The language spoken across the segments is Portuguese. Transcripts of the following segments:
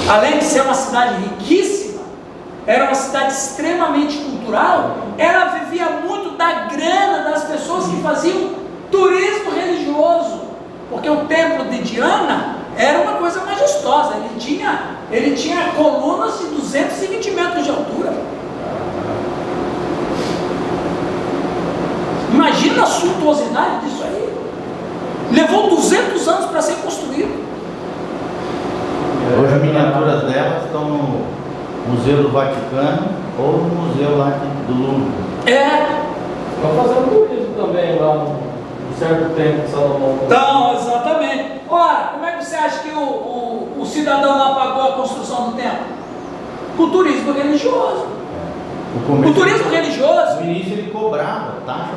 além de ser uma cidade riquíssima, era uma cidade extremamente cultural, ela vivia muito da grana das pessoas que faziam turismo religioso, porque o templo de Diana era uma coisa majestosa, ele tinha colunas de 220 metros de altura. Imagina a suntuosidade disso aí. Levou 200 anos para ser construído. Hoje as miniaturas delas estão no Museu do Vaticano ou no museu lá do Louvre. Estão fazendo turismo também lá no certo tempo de Salomão. Então, exatamente. Ora, como é que você acha que o cidadão lá pagou a construção do templo? Com turismo religioso. O turismo religioso. No início ele cobrava taxa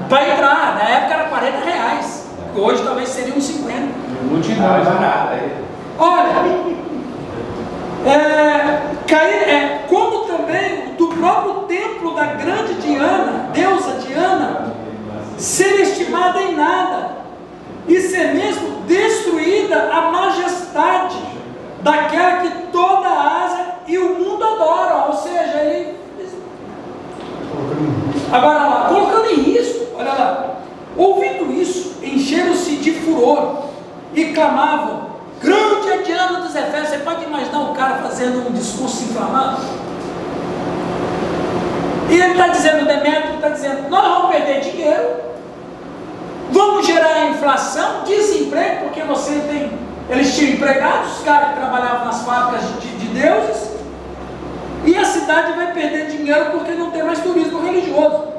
para entrar. Na época era R$40. Hoje talvez seriam 50. Multidão barata. Olha, como também do próprio templo da grande Diana, deusa Diana, ser estimada em nada, e ser mesmo destruída a majestade daquela que toda a Ásia e o mundo adoram. Ou seja, ele agora lá, colocando em risco, olha lá, ouvindo isso, encheram-se de furor e clamavam: grande é Diana dos Efésios. Você pode imaginar um cara fazendo um discurso inflamado? E ele está dizendo, Demétrio está dizendo: nós vamos perder dinheiro, vamos gerar inflação, desemprego, porque eles tinham empregados, os caras que trabalhavam nas fábricas de deuses, e a cidade vai perder dinheiro porque não tem mais turismo religioso.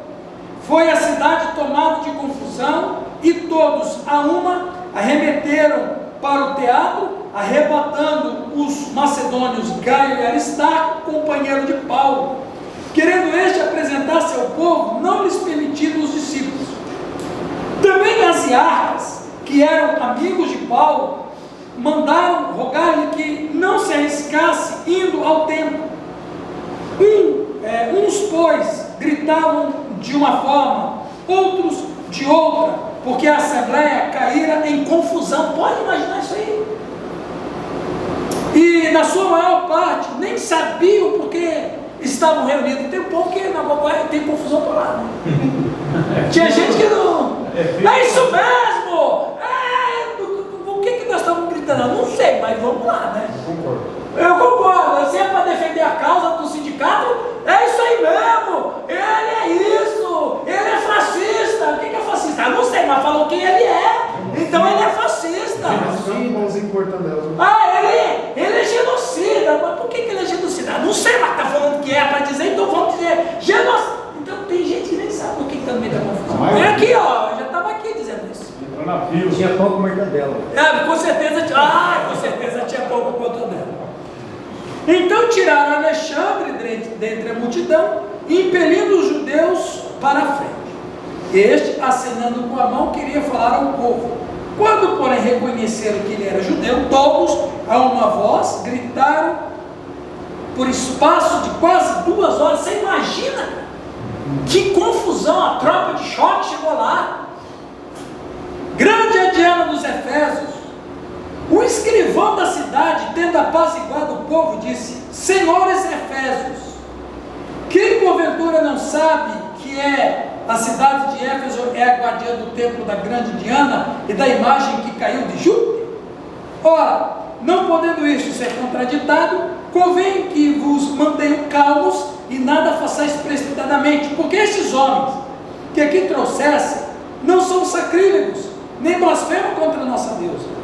Foi a cidade tomada de confusão, e todos a uma arremeteram para o teatro, arrebatando os macedônios Gaio e Aristarco, companheiro de Paulo, querendo este apresentar-se ao povo, não lhes permitindo os discípulos. Também Asiarcas, que eram amigos de Paulo, mandaram rogar-lhe que não se arriscasse indo ao templo. Uns, pois, gritavam de uma forma, outros de outra, porque a assembleia caíra em confusão. Pode imaginar isso aí? E na sua maior parte nem sabiam porque estavam reunidos. Tem um povo que na Cocoé tem confusão para lá, né? Tinha gente que não. É isso mesmo! O que nós estamos gritando? Não sei, mas vamos lá, né? Eu concordo. Se é para defender a causa do sindicato, é isso aí mesmo. Ele é isso. Ele é fascista. O que é fascista? Eu não sei, mas falou quem ele é. Então ele é fascista. Ele é genocida. Mas por que ele é genocida? Não sei, mas está falando que é para dizer, então vamos dizer genocida. Então tem gente que nem sabe o que está no meio da confusão. É aqui, ó. Eu já estava aqui dizendo isso. Tinha pouco mortadela. Com certeza tinha pouco mortadela. Então tiraram Alexandre dentre a multidão, impelindo os judeus para a frente. Este, acenando com a mão, queria falar ao povo. Quando, porém, reconheceram que ele era judeu, todos, a uma voz, gritaram por espaço de quase 2 horas. Você imagina que confusão! A tropa de choque chegou lá. Grande é Diana dos Efésios. O escrivão da cidade, tendo apaziguado o povo, disse: senhores Efésios, quem porventura não sabe que a cidade de Éfeso é a guardiã do templo da grande Diana e da imagem que caiu de Júpiter? Ora, não podendo isto ser contraditado, convém que vos mantenham calmos e nada façais precipitadamente, porque estes homens que aqui trouxessem não são sacrílegos, nem blasfemam contra a nossa deusa.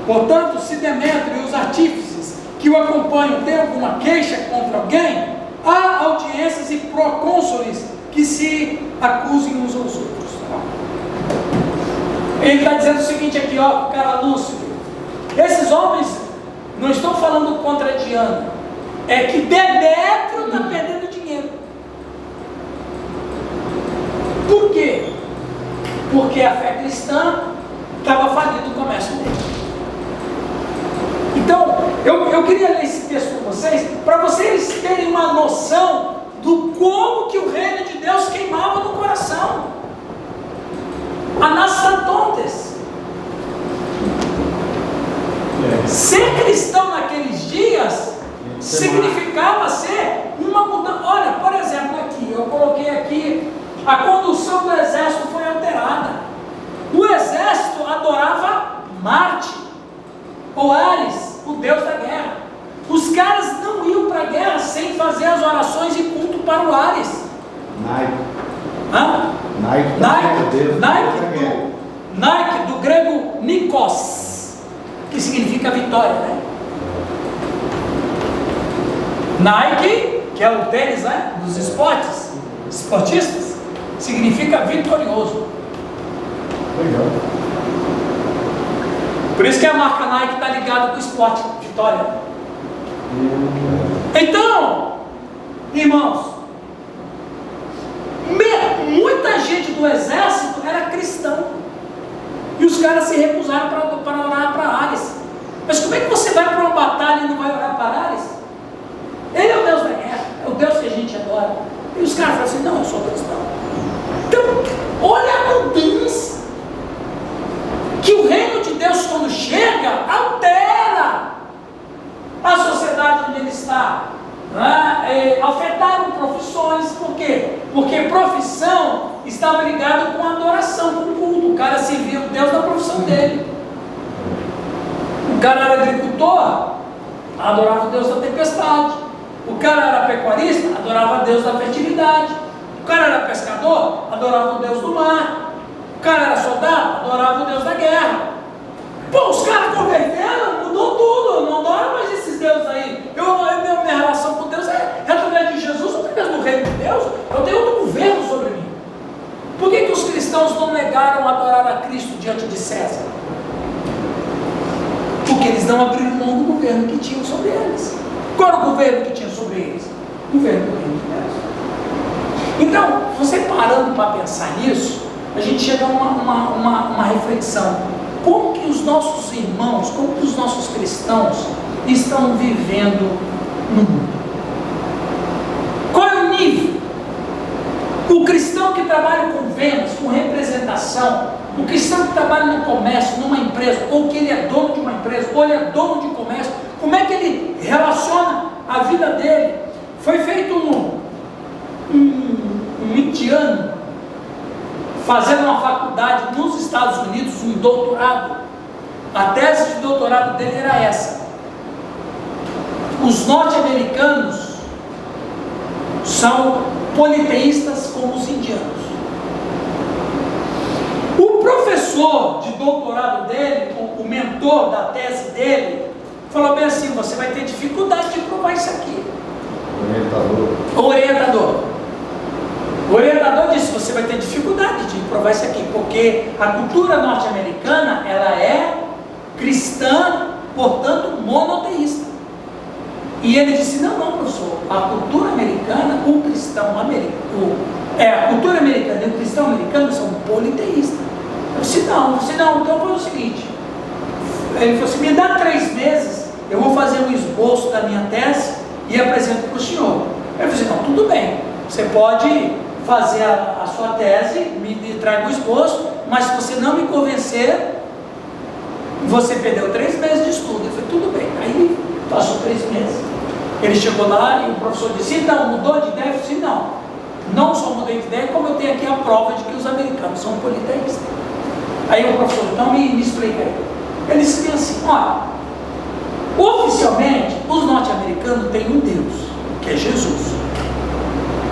Portanto, se Demétrio e os artífices que o acompanham têm alguma queixa contra alguém, há audiências e procônsules que se acusem uns aos outros. Ele está dizendo o seguinte aqui, ó, cara lúcido. Esses homens não estão falando contra Diana, é que Demétrio está perdendo dinheiro. Por quê? Porque a fé cristã estava falindo o comércio dele. Então, eu queria ler esse texto com vocês, para vocês terem uma noção do como que o reino de Deus queimava no coração. Anastatontes. Ser cristão naqueles dias significava ser uma mudança. Olha, por exemplo, aqui, eu coloquei aqui, a condução do exército foi alterada. O exército adorava Marte, ou Ares, o deus da guerra. Os caras não iam para a guerra sem fazer as orações e culto para o Ares. Nike, do grego Nikos, que significa vitória, né? Nike, que é o tênis, né, dos esportistas, significa vitorioso. Legal. Por isso que a marca Nike está ligada com o esporte, vitória. Então, irmãos, muita gente do exército era cristão, e os caras se recusaram para orar para Ares. Mas como é que você vai para uma batalha e não vai orar para Ares? Ele é o Deus da guerra, é o Deus que a gente adora. E os caras falam assim: não, eu sou cristão. Então, olha a mudança que o reino de Deus, quando chega, altera a sociedade onde ele está. Afetaram profissões. Por quê? Porque profissão estava ligada com adoração, com culto. O cara servia o Deus da profissão dele. O cara era agricultor, adorava o Deus da tempestade. O cara era pecuarista, adorava o Deus da fertilidade. O cara era pescador, adorava o Deus do mar. O cara era soldado, adorava o Deus da guerra. Pô, os caras converteram, mudou tudo. Eu não adoro mais esses deuses aí. Minha relação com Deus é através de Jesus, através do reino de Deus. Eu tenho outro governo sobre mim. Por que os cristãos não negaram adorar a Cristo diante de César? Porque eles não abriram mão do governo que tinham sobre eles. Qual era o governo que tinha sobre eles? O governo do reino de Deus. Então, você parando para pensar nisso, a gente chega a uma reflexão. Como que os nossos irmãos, como que os nossos cristãos estão vivendo no mundo? Qual é o nível? O cristão que trabalha com vendas, com representação, o cristão que trabalha no comércio, numa empresa, ou que ele é dono de uma empresa, ou ele é dono de comércio, como é que ele relaciona a vida dele? Foi feito um indiano fazendo uma faculdade nos Estados Unidos, um doutorado. A tese de doutorado dele era essa: os norte-americanos são politeístas como os indianos. O professor de doutorado dele, o mentor da tese dele, falou bem assim: você vai ter dificuldade de provar isso aqui. O orientador disse: você vai ter dificuldade de provar isso aqui, porque a cultura norte-americana, ela é cristã, portanto monoteísta. E ele disse: não, professor, a cultura americana, o cristão americano, a cultura americana e o cristão americano são politeístas. Eu disse: não, então foi o seguinte. Ele falou assim: me dá 3 meses, eu vou fazer um esboço da minha tese e apresento para o senhor. Eu falei assim: não, tudo bem, você pode fazer a sua tese, me traga o esboço, mas se você não me convencer, você perdeu 3 meses de estudo. Eu falei: tudo bem. Aí passou 3 meses, ele chegou lá e o professor disse: então, mudou de ideia? Eu disse: não só mudei de ideia, como eu tenho aqui a prova de que os americanos são politeístas. Aí o professor: então me explica aí. Ele disse assim: olha, oficialmente os norte-americanos têm um Deus, que é Jesus,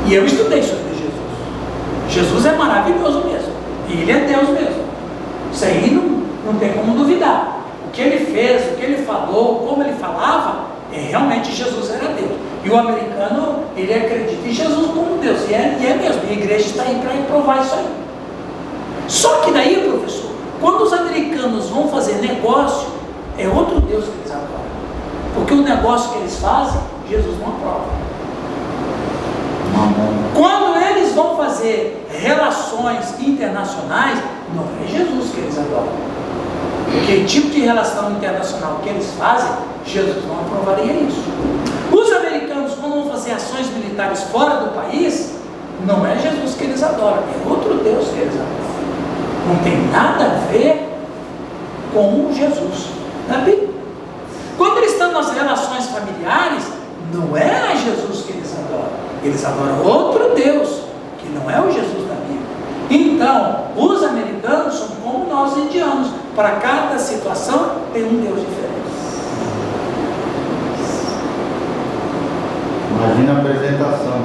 e eu estudei sobre Jesus. Jesus é maravilhoso mesmo, e ele é Deus mesmo. Isso aí não tem como duvidar. O que ele fez, o que ele falou, como ele falava, realmente Jesus era Deus. E o americano, ele acredita em Jesus como Deus, e é mesmo, e a igreja está aí para provar isso aí. Só que daí, professor, quando os americanos vão fazer negócio, é outro Deus que eles adoram, porque o negócio que eles fazem, Jesus não aprova. Quando eles vão fazer relações internacionais, não é Jesus que eles adoram, porque o tipo de relação internacional que eles fazem, Jesus não aprovaria isso. Os americanos, quando vão fazer ações militares fora do país, não é Jesus que eles adoram, é outro Deus que eles adoram. Não tem nada a ver com Jesus na Bíblia. Quando eles estão nas relações familiares, não Eles adoram outro Deus, que não é o Jesus da Bíblia. Então, os americanos são como nós indianos. Para cada situação tem um Deus diferente. Imagina a apresentação.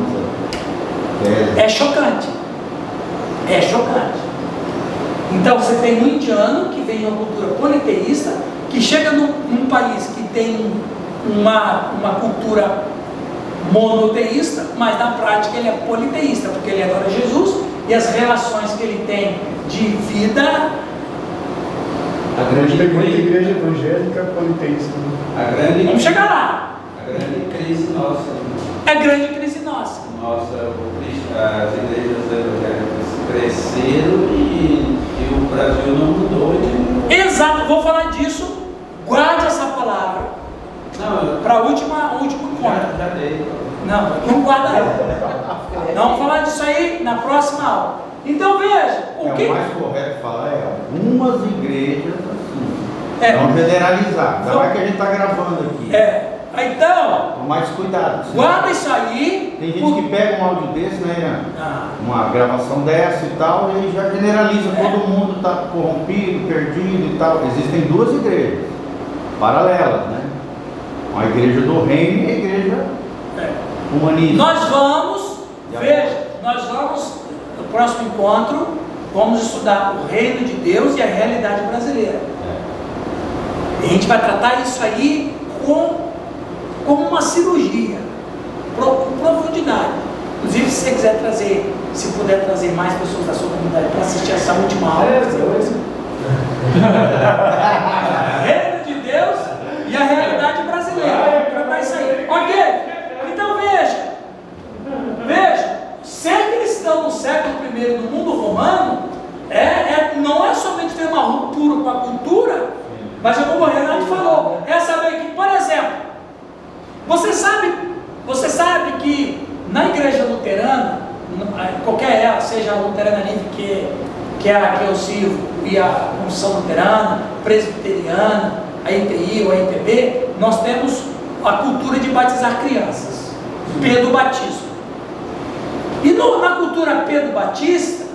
É chocante. É chocante. Então você tem um indiano que vem de uma cultura politeísta, que chega num país que tem uma cultura monoteísta, mas na prática ele é politeísta, porque ele adora Jesus e as relações que ele tem de vida. A grande igreja evangélica politeísta. Vamos chegar lá. A grande crise nossa. É grande crise nossa. As igrejas evangélicas cresceram e o Brasil não mudou. Exato, vou falar disso. Guarde essa palavra para o último encontro. Já dei. Não guarda não. Não, vamos falar disso aí na próxima aula. Então veja, o que... O mais correto falar é algumas igrejas assim. Não generalizar. Ainda mais que a gente está gravando aqui. Então, Com mais cuidado. guarda isso aí. Tem gente que pega um áudio desse, né, Irã? Uma gravação dessa e tal, e já generaliza, todo mundo está corrompido, perdido e tal. Existem duas igrejas paralelas, né? Uma igreja do reino e a igreja humanista. Nós vamos, no próximo encontro, vamos estudar o reino de Deus e a realidade brasileira. E a gente vai tratar isso aí como uma cirurgia, com profundidade. Inclusive, se você quiser trazer, se puder trazer mais pessoas da sua comunidade para assistir essa última aula, reino de Deus e a realidade brasileira. Tratar isso aí. Ok? Então veja, ser cristão no século I no mundo romano não é somente ter uma ruptura com a cultura, mas como o Renato falou, é saber que, por exemplo, você sabe que na igreja luterana, qualquer ela, seja a luterana livre, que é a que eu sirvo, e a Unção Luterana, Presbiteriana, a IPI ou a IPB, nós temos a cultura de batizar crianças, Pedro Batismo. E na cultura Pedro Batista,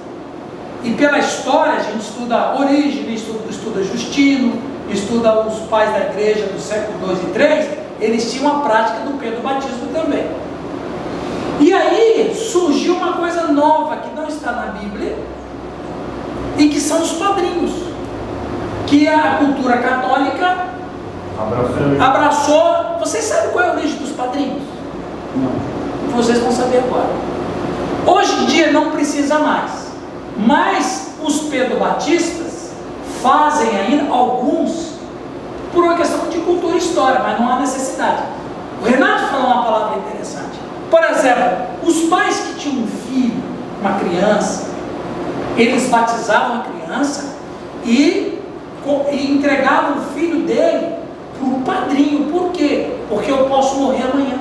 e pela história, a gente estuda a origem, estuda Justino, estuda os pais da igreja do século II e III, eles tinham a prática do Pedro Batismo também. E aí surgiu uma coisa nova que não está na Bíblia, e que são os padrinhos, que a cultura católica abraçou. Vocês sabem qual é a origem dos padrinhos? Não. Vocês vão saber agora. Hoje em dia não precisa mais, mas os Pedro Batistas fazem ainda alguns por uma questão de cultura e história, mas não há necessidade. O Renato falou uma palavra interessante. Por exemplo, os pais que tinham um filho, uma criança, eles batizavam a criança e entregavam o filho dele para o padrinho. Por quê? Porque eu posso morrer amanhã.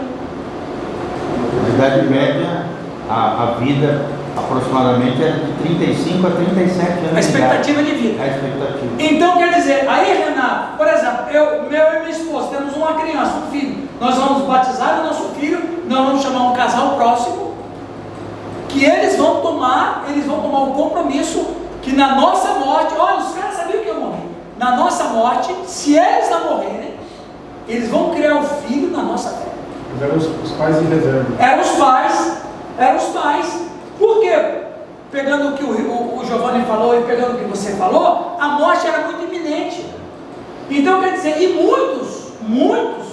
Na Idade Média, a vida aproximadamente era de 35 a 37 anos. A expectativa de vida. A expectativa. Então quer dizer, aí Renato, por exemplo, eu e minha esposa temos uma criança, um filho. Nós vamos batizar o nosso filho, nós vamos chamar um casal próximo, que eles vão tomar um compromisso que na nossa morte, olha, os caras sabiam que eu morri. Na nossa morte, se eles não morrerem, eles vão criar um filho na nossa fé. Eram os pais em reserva. Eram os pais. Por quê? Pegando o que o Giovanni falou e pegando o que você falou, a morte era muito iminente. Então quer dizer, e muitos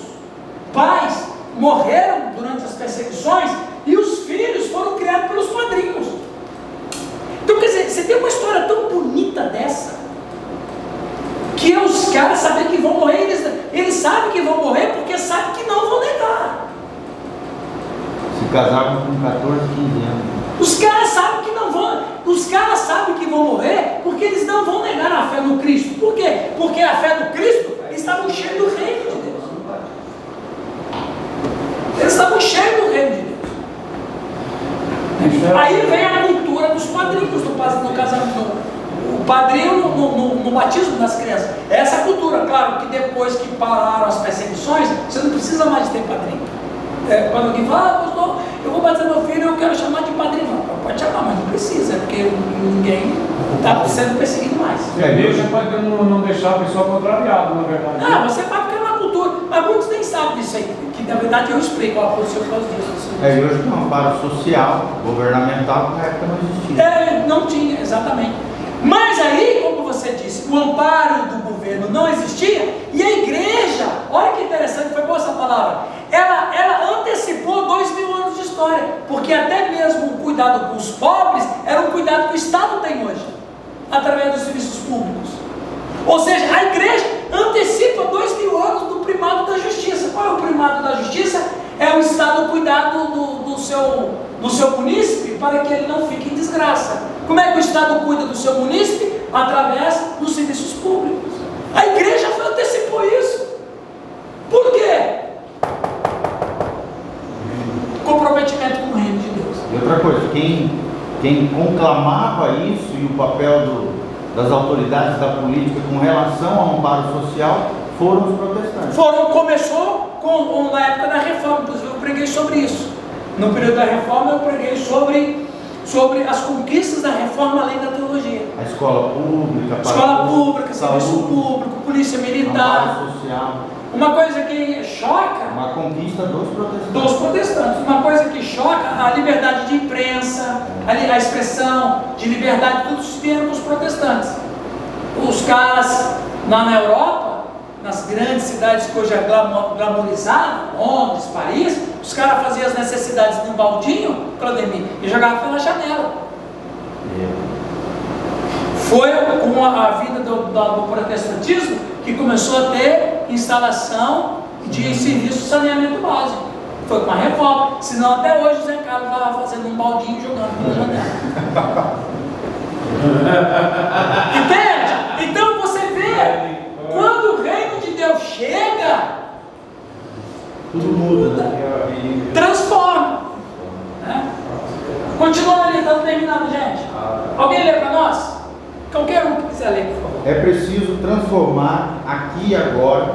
pais morreram durante as perseguições e os filhos foram criados pelos padrinhos. Então quer dizer, você tem uma história tão bonita dessa, que os caras sabem que vão morrer, eles sabem que vão morrer porque sabem que não vão negar. Se casavam com 14, 15 anos. Os caras sabem que não vão, os caras sabem que vão morrer porque eles não vão negar a fé no Cristo. Por quê? Porque a fé no Cristo, eles estavam cheios do reino de Deus. Eles estavam cheios do reino de Deus. Aí vem a cultura dos padrinhos no casamento, o padrinho no batismo das crianças. Essa cultura, claro que depois que pararam as perseguições, você não precisa mais ter padrinho. Quando alguém fala, pastor, eu vou batizar meu filho e eu quero chamar de padrinho. Não, pode chamar, mas não precisa, porque ninguém está sendo perseguido mais. A igreja pode não deixar a pessoa contrariada, na verdade. Não, você vai porque é uma cultura, mas muitos nem sabem disso aí, que na verdade eu explico a posição por causa disso. E hoje tem um amparo social, governamental, que na época não existia. Não tinha, exatamente. Mas aí, como você disse, o amparo do governo não existia, e a igreja, olha que interessante, foi boa essa palavra, ela antecipou 2000 anos de história, porque até mesmo o cuidado com os pobres era um cuidado que o Estado tem hoje, através dos serviços públicos. Ou seja, a igreja antecipa 2000 anos do primado da justiça. Qual é o primado da justiça? É o Estado cuidar do seu munícipe para que ele não fique em desgraça. Como é que o Estado cuida do seu munícipe? Através dos serviços públicos. A igreja antecipou isso. Por quê? Comprometimento com o reino de Deus. E outra coisa, quem conclamava isso e o papel das autoridades da política com relação ao amparo social foram os protestantes. Começou na época da reforma, inclusive eu preguei sobre isso. No período da reforma eu preguei sobre as conquistas da reforma além da teologia. A escola pública, serviço público, polícia militar. Amparo social. Uma coisa que choca... Uma conquista dos protestantes. Uma coisa que choca, a liberdade de imprensa, a expressão de liberdade, tudo isso vieram com os protestantes. Os caras lá na Europa, nas grandes cidades que hoje é glamorizado, Londres, Paris, os caras faziam as necessidades num baldinho, Claudemir, e jogavam pela janela. Foi com a vida do protestantismo que começou a ter instalação de serviço de saneamento básico. Foi com a reforma, senão até hoje o Zé Carlos estava fazendo um baldinho e jogando pela janela. Entende? Então você vê, quando o reino de Deus chega, tudo muda, transforma. Né? Continua ali, estamos terminando, gente. Alguém lê para nós? Qualquer um que quiser ler, por favor. É preciso transformar aqui e agora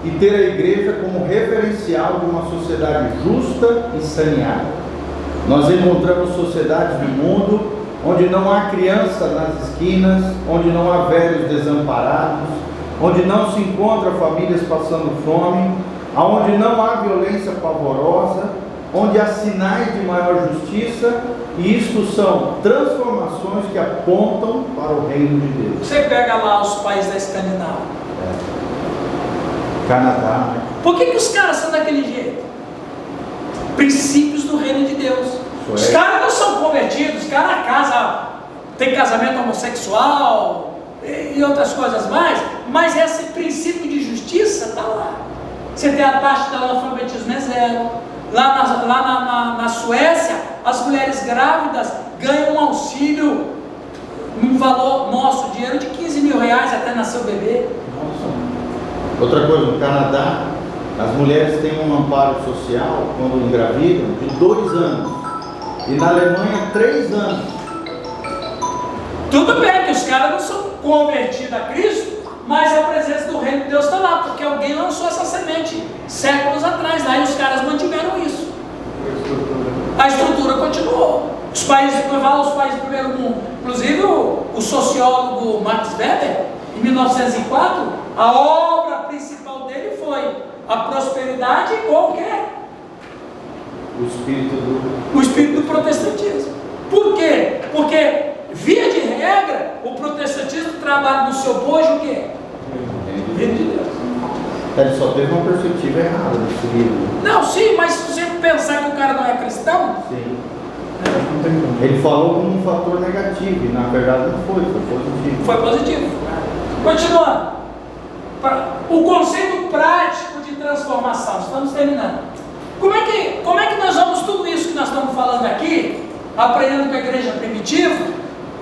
e ter a igreja como referencial de uma sociedade justa e saneada. Nós encontramos sociedades no mundo onde não há criança nas esquinas, onde não há velhos desamparados, onde não se encontra famílias passando fome, onde não há violência pavorosa, onde há sinais de maior justiça, e isto são transformações que apontam para o reino de Deus. Você pega lá os países da Escandinávia. Canadá. Por que os caras são daquele jeito? Princípios do reino de Deus. Os caras não são convertidos, os caras casam, tem casamento homossexual e outras coisas mais, mas esse princípio de justiça está lá. Você tem a taxa de analfabetismo é zero. Lá na Suécia, as mulheres grávidas ganham um auxílio num valor nosso, dinheiro de 15 mil reais até nascer o bebê. Outra coisa, no Canadá, as mulheres têm um amparo social quando engravidam de 2 anos. E na Alemanha, 3 anos. Tudo bem que os caras não são convertidos a Cristo, mas a presença do reino de Deus está lá, porque alguém lançou essa semente séculos atrás, lá e os caras mantiveram isso. A estrutura continuou. Os países do primeiro mundo, inclusive o sociólogo Max Weber, em 1904, a obra principal dele foi a prosperidade com o quê? O espírito do protestantismo. Por quê? Porque, via de regra, o protestantismo trabalha no seu bojo o quê? O reino de Deus. Ele só teve uma perspectiva errada nesse livro. Não, sim, mas se você pensar que o cara não é cristão... Sim. Ele falou como um fator negativo, e na verdade não foi positivo. Foi positivo. Continuando. O conceito prático de transformação. Estamos terminando. Como é que nós vamos tudo isso que nós estamos falando aqui, aprendendo com a igreja primitiva?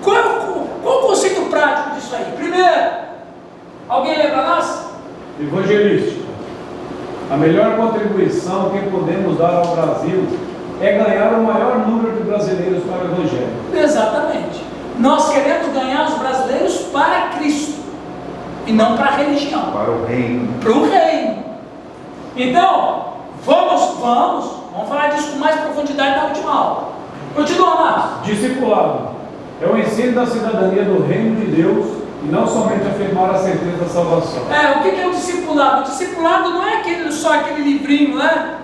Qual o conceito prático disso aí? Primeiro, alguém lê para nós? Evangelístico. A melhor contribuição que podemos dar ao Brasil é ganhar o maior número de brasileiros para o Evangelho. Exatamente. Nós queremos ganhar os brasileiros para Cristo e não para a religião. Para o reino. Para o reino. Então, vamos falar de isso com mais profundidade na última aula. Continua, Márcio. Discipulado é o ensino da cidadania do reino de Deus e não somente afirmar a certeza da salvação. O que é o discipulado? O discipulado não é só aquele livrinho, né?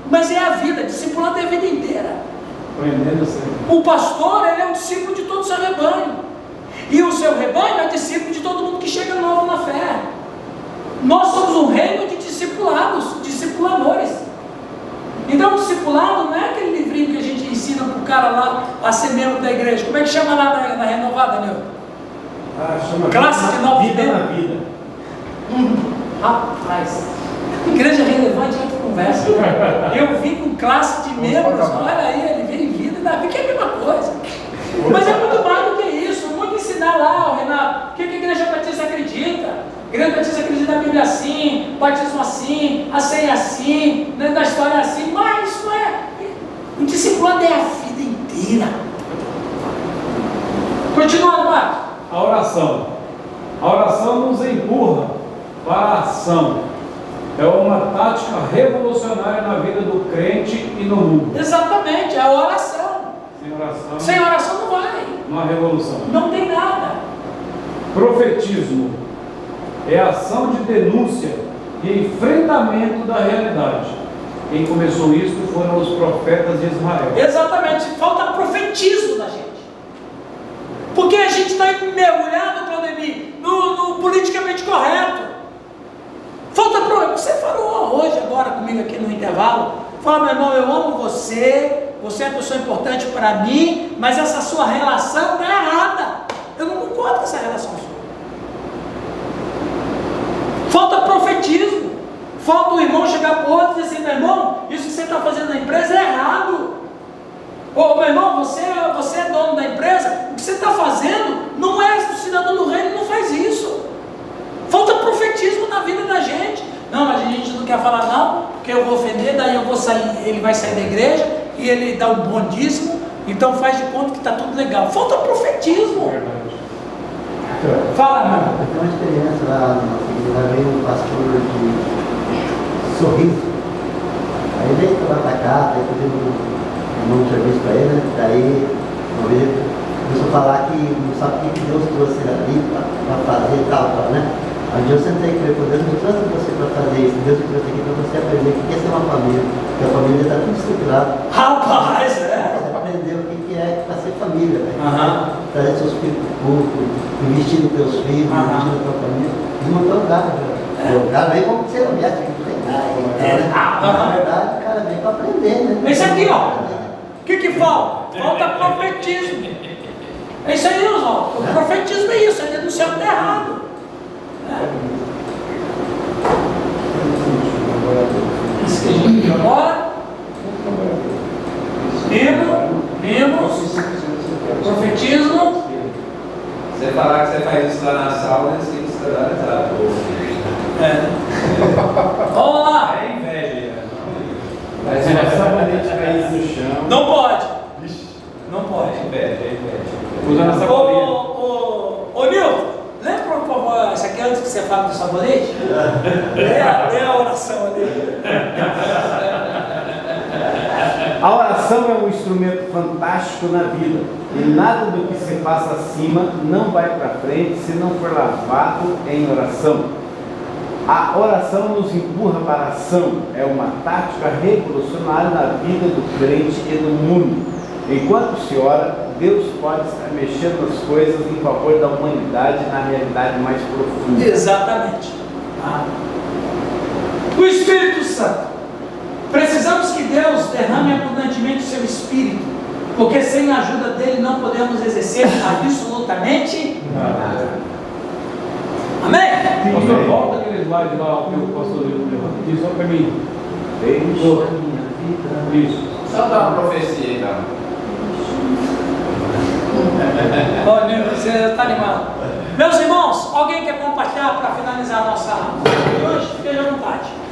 Mas é a vida. Discipulado é a vida inteira. Aprendendo sempre. O pastor, ele é o discípulo de todo o seu rebanho. E o seu rebanho é discípulo de todo mundo que chega novo na fé. Nós somos um reino de discipulados, discipuladores. Então o discipulado não é aquele livrinho que a gente ensina para o cara lá a ser membro da igreja. Como é que chama lá na Renovada, Nilton? Chama Classe de novos Vida na membros. Vida. Rapaz, igreja relevante é outra conversa. Eu vim com classe de membros, olha aí, ele veio em vida na vida, que é a mesma coisa. Mas é muito mais do que isso, muito ensinar lá, Renato, o que a igreja batista acredita. A igreja batista acredita na Bíblia assim, batismo assim, a ceia assim, dentro da história assim, mas isso não é. O discipulado é a vida inteira. Continuando, Marcos. A oração. A oração nos empurra para a ação. É uma tática revolucionária na vida do crente e no mundo. Exatamente, é a oração. Sem oração, Sem oração não vai. não há revolução. Não tem nada. Profetismo é ação de denúncia e enfrentamento da realidade. Quem começou isso foram os profetas de Israel. Exatamente, falta profetismo na gente. Porque a gente está mergulhado, Claudemir, no politicamente correto. Falta você falou hoje, agora comigo aqui no intervalo, fala, meu irmão, eu amo você, você é uma pessoa importante para mim, mas essa sua relação está errada. Eu não concordo com essa relação sua. Falta profetismo. Falta o irmão chegar para o outro e dizer assim, meu irmão, isso que você está fazendo na empresa é errado. Ô, meu irmão, você é dono da empresa, o que você está fazendo não é cidadão do reino, não faz isso. Falta profetismo na vida da gente. Não, mas a gente não quer falar não, porque eu vou ofender, daí eu vou sair, ele vai sair da igreja e ele dá um bom dízimo, então faz de conta que está tudo legal. Falta profetismo. Fala, meu. Tem uma experiência lá, lá veio um pastor de Sorriso. Aí ele veio lá para cá, aí fazendo um serviço para ele, né? Daí uma vez ele começou a falar que não sabe o que Deus trouxe ele ali para fazer e tal, né? Aí eu sentei com ele, Deus me trouxe você para fazer isso, Deus me trouxe aqui para você aprender o que é ser uma família, porque a família está tudo estruturada. Rapaz, Você aprendeu o que é para ser família, né? Trazer seus filhos para o culto, investir nos teus filhos, investir na tua família, desmontar o cara. O cara veio como ser médico, não tem nada. Na verdade, o cara veio para aprender, né? Esse aqui, ó. O que falta? Falta profetismo. É isso aí, Oswaldo. O profetismo é isso, é denunciar o que está errado. Isso que a gente viu agora. Livro, profetismo. Você falar que você faz isso lá na sala, você tem que estar Vamos lá. É inveja. Mas uma sabonete cair no chão. Não pode. Não pode. É inveja. Usando essa bolinha. Ô Nilton, lembra por favor, isso aqui antes que você fale do sabonete? Lê a oração ali. A oração é um instrumento fantástico na vida. E nada do que se passa acima não vai para frente se não for lavado em oração. A oração nos empurra para a ação. É uma tática revolucionária na vida do crente e do mundo. Enquanto se ora, Deus pode estar mexendo as coisas em favor da humanidade na realidade mais profunda. Exatamente. O Espírito Santo. Precisamos que Deus derrame abundantemente o seu Espírito, porque sem a ajuda dele não podemos exercer absolutamente nada. Amém? Pastor, volta aquele slide lá que o pastor levantou. Isso só para mim. Isso. Só dá uma profecia aí, tá? Ó, Nilton, você está animado. Meus irmãos, alguém quer compartilhar para finalizar a nossa aula de hoje? Fique à vontade.